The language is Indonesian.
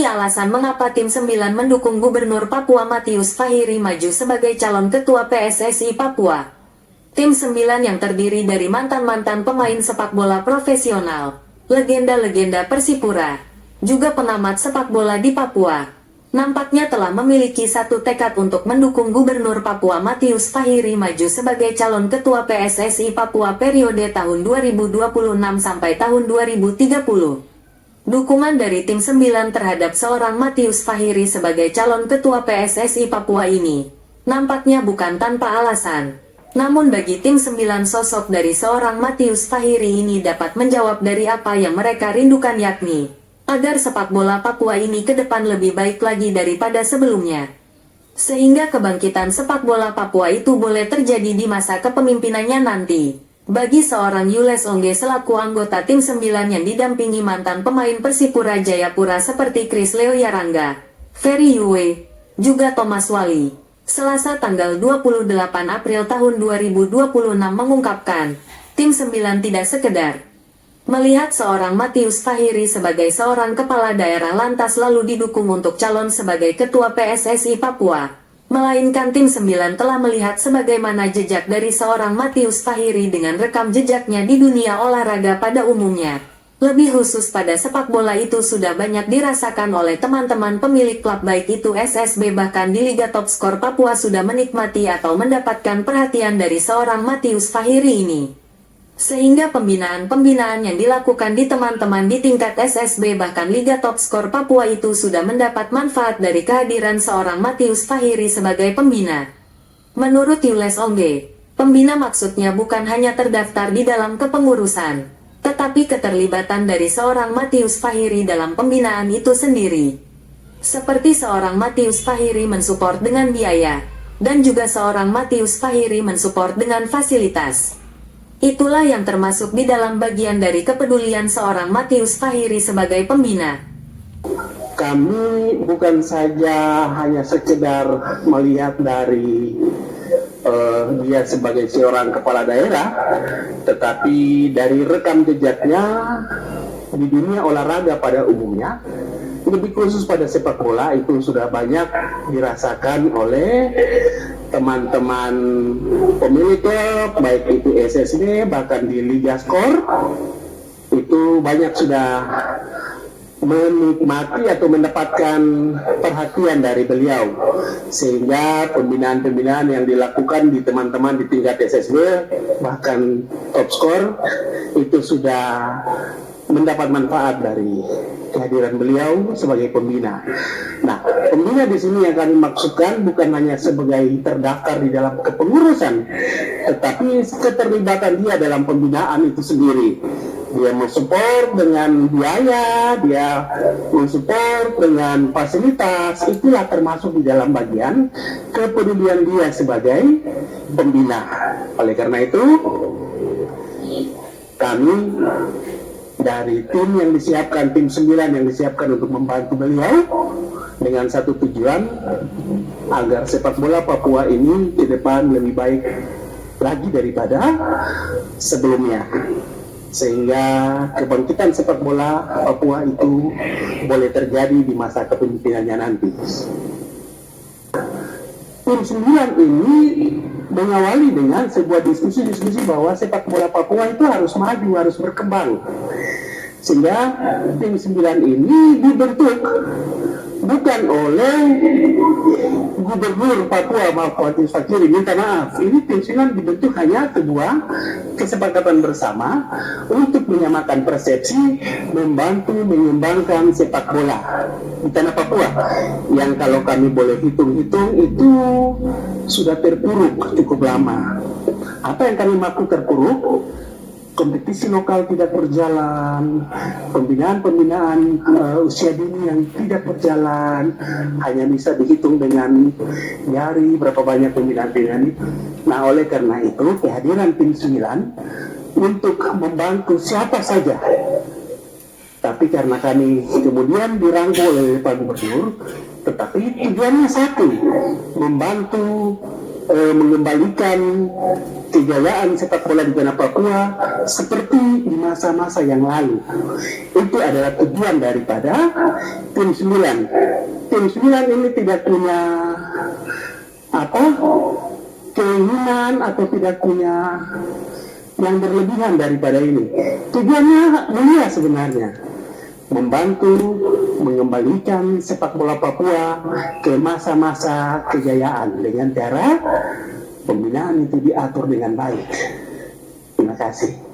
alasan mengapa tim 9 mendukung Gubernur Papua Matius Fahiri maju sebagai calon ketua PSSI Papua. Tim 9 yang terdiri dari mantan-mantan pemain sepak bola profesional, legenda-legenda Persipura, juga pengamat sepak bola di Papua, nampaknya telah memiliki satu tekad untuk mendukung Gubernur Papua Matius Fahiri maju sebagai calon ketua PSSI Papua periode tahun 2026 sampai tahun 2030. Dukungan dari tim 9 terhadap seorang Matius Fahiri sebagai calon ketua PSSI Papua ini nampaknya bukan tanpa alasan. Namun bagi tim 9, sosok dari seorang Matius Fahiri ini dapat menjawab dari apa yang mereka rindukan, yakni agar sepak bola Papua ini ke depan lebih baik lagi daripada sebelumnya. Sehingga kebangkitan sepak bola Papua itu boleh terjadi di masa kepemimpinannya nanti. Bagi seorang Yules Ongge selaku anggota tim 9 yang didampingi mantan pemain Persipura Jayapura seperti Chris Leo Yarangga, Ferry Yue, juga Thomas Wali, Selasa tanggal 28 April tahun 2026 mengungkapkan, tim 9 tidak sekedar melihat seorang Matius Fahiri sebagai seorang kepala daerah lantas lalu didukung untuk calon sebagai ketua PSSI Papua. Melainkan tim 9 telah melihat sebagaimana jejak dari seorang Matius Fahiri dengan rekam jejaknya di dunia olahraga pada umumnya. Lebih khusus pada sepak bola itu sudah banyak dirasakan oleh teman-teman pemilik klub baik itu SSB, bahkan di Liga Top Skor Papua sudah menikmati atau mendapatkan perhatian dari seorang Matius Fahiri ini. Sehingga pembinaan-pembinaan yang dilakukan di teman-teman di tingkat SSB bahkan Liga Top Skor Papua itu sudah mendapat manfaat dari kehadiran seorang Matius Fahiri sebagai pembina. Menurut Yules Ongge, pembina maksudnya bukan hanya terdaftar di dalam kepengurusan, tetapi keterlibatan dari seorang Matius Fahiri dalam pembinaan itu sendiri. Seperti seorang Matius Fahiri mensupport dengan biaya, dan juga seorang Matius Fahiri mensupport dengan fasilitas. Itulah yang termasuk di dalam bagian dari kepedulian seorang Matius Fahiri sebagai pembina. Kami bukan saja hanya sekedar melihat dari dia sebagai seorang kepala daerah, tetapi dari rekam jejaknya di dunia olahraga pada umumnya, lebih khusus pada sepak bola itu sudah banyak dirasakan oleh teman-teman pemilik klub, baik itu SSB bahkan di Liga Skor, itu banyak sudah menikmati atau mendapatkan perhatian dari beliau, sehingga pembinaan-pembinaan yang dilakukan di teman-teman di tingkat SSB bahkan Top Skor itu sudah mendapat manfaat dari kehadiran beliau sebagai pembina. Nah, pembina di sini yang kami maksudkan bukan hanya sebagai terdaftar di dalam kepengurusan, tetapi keterlibatan dia dalam pembinaan itu sendiri. Dia mensupport dengan biaya, dia mensupport dengan fasilitas, itulah termasuk di dalam bagian kepedulian dia sebagai pembina. Oleh karena itu, kami dari tim yang disiapkan, tim 9 yang disiapkan untuk membantu beliau dengan satu tujuan agar sepak bola Papua ini ke depan lebih baik lagi daripada sebelumnya, sehingga kebangkitan sepak bola Papua itu boleh terjadi di masa kepemimpinannya nanti. Tim 9 ini mengawali dengan sebuah diskusi bahwa sepak bola Papua itu harus maju, harus berkembang. Sehingga tim 9 ini dibentuk bukan oleh Gubernur Papua Matius Fahiri, minta maaf, ini tim 9 dibentuk hanya sebuah kesepakatan bersama untuk menyamakan persepsi, membantu mengembangkan sepak bola di tanah Papua yang kalau kami boleh hitung-hitung itu sudah terpuruk cukup lama. Apa yang kami maksud terpuruk? Kompetisi lokal tidak berjalan, pembinaan usia dini yang tidak berjalan, hanya bisa dihitung dengan jari berapa banyak pembinaan-pembinaan itu. Nah, oleh karena itu kehadiran tim 9 untuk membantu siapa saja. Tapi karena kami kemudian dirangkul oleh Pak Gubernur, tetapi tujuannya satu, membantu mengembalikan kejayaan sepak bola di tanah Papua seperti di masa-masa yang lalu. Itu adalah tujuan daripada tim 9. Tim 9 ini tidak punya keinginan atau tidak punya yang berlebihan daripada ini. Tujuannya mulia sebenarnya, membantu mengembalikan sepak bola Papua ke masa-masa kejayaan dengan cara pembinaan itu diatur dengan baik. Terima kasih.